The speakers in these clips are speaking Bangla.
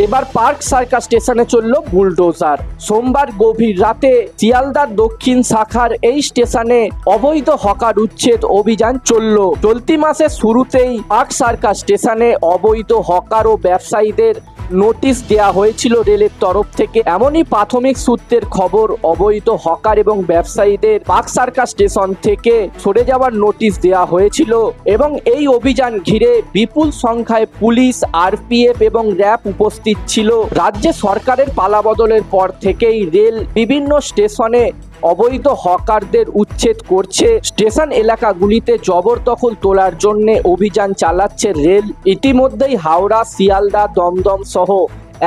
এবার পার্ক সার্কাস স্টেশনে চলল বুলডোজার। সোমবার গভীর রাতে শিয়ালদার দক্ষিণ শাখার এই স্টেশনে অবৈধ হকার উচ্ছেদ অভিযান চলল। চলতি মাসের শুরুতেই পার্ক সার্কাস স্টেশনে অবৈধ হকার ও ব্যবসায়ীদের নোটিশ দেওয়া হয়েছিল রেলের তরফ থেকে। এমনই প্রাথমিক সূত্রের খবর, অবৈধ হকার এবং ব্যবসায়ীদের পার্ক সার্কাস স্টেশন থেকে সরে যাওয়ার নোটিশ দেওয়া হয়েছিল এবং এই অভিযান ঘিরে বিপুল সংখ্যায় পুলিশ, আরপিএফ এবং র্যাব উপস্থিত ছিল। রাজ্যে সরকারের পালাবদলের পর থেকেই রেল বিভিন্ন স্টেশনে অবৈধ হকারদের উচ্ছেদ করছে। স্টেশন এলাকাগুলিতে জবরদখল তোলার জন্য অভিযান চালাচ্ছে রেল। ইতিমধ্যেই হাওড়া, শিয়ালদা, দমদম সহ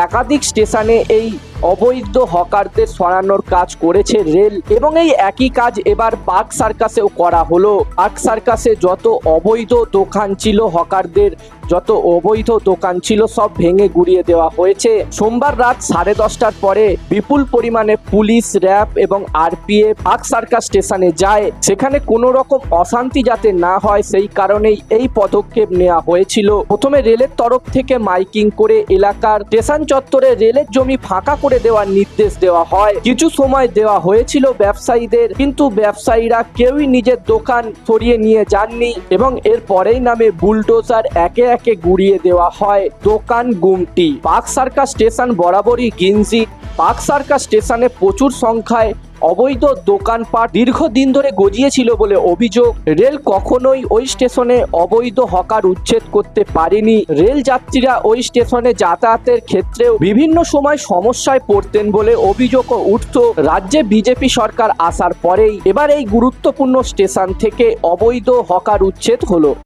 একাধিক স্টেশনে এই অবৈধ হকারদের সরানোর কাজ করেছে রেল এবং এই একই কাজ এবার পার্ক সার্কাসেও করা হলো। পার্ক সার্কাসে যত অবৈধ দোকান ছিল, হকারদের যত অবৈধ দোকান ছিল সব ভেঙে গুড়িয়ে দেওয়া হয়েছে। সোমবার রাত 10:30টার পরে বিপুল পরিমাণে পুলিশ, র্যাব এবং আরপিএফ পার্ক সার্কাস স্টেশনে যায়। সেখানে কোনো রকম অশান্তি যাতে না হয় সেই কারণেই এই পদক্ষেপ নেওয়া হয়েছিল। প্রথমে রেলের তরফ থেকে মাইকিং করে এলাকার স্টেশন চত্বরে রেলের জমি ফাঁকা করে দেওয়ার নির্দেশ দেওয়া হয়। কিছু সময় দেওয়া হয়েছিল ব্যবসায়ীদের, কিন্তু ব্যবসায়ীরা কেউই নিজের দোকান সরিয়ে নিয়ে যাননি এবং এর পরেই নামে বুলডোজার একে একে গুড়িয়ে দেওয়া হয় দোকান, গুমটি। পার্ক সার্কাস স্টেশন বরাবরই গিঞ্জি। পার্ক সার্কাস স্টেশনে প্রচুর সংখ্যায় অবৈধ দোকানপাট দীর্ঘদিন ধরে গজিয়েছিল বলে অভিযোগ। রেল কখনোই ওই স্টেশনে অবৈধ হকার উচ্ছেদ করতে পারেনি। রেল যাত্রীরা ওই স্টেশনে যাতায়াতের ক্ষেত্রেও বিভিন্ন সময় সমস্যায় পড়তেন বলে অভিযোগও উঠত। রাজ্যে বিজেপি সরকার আসার পরেই এবার এই গুরুত্বপূর্ণ স্টেশন থেকে অবৈধ হকার উচ্ছেদ হলো।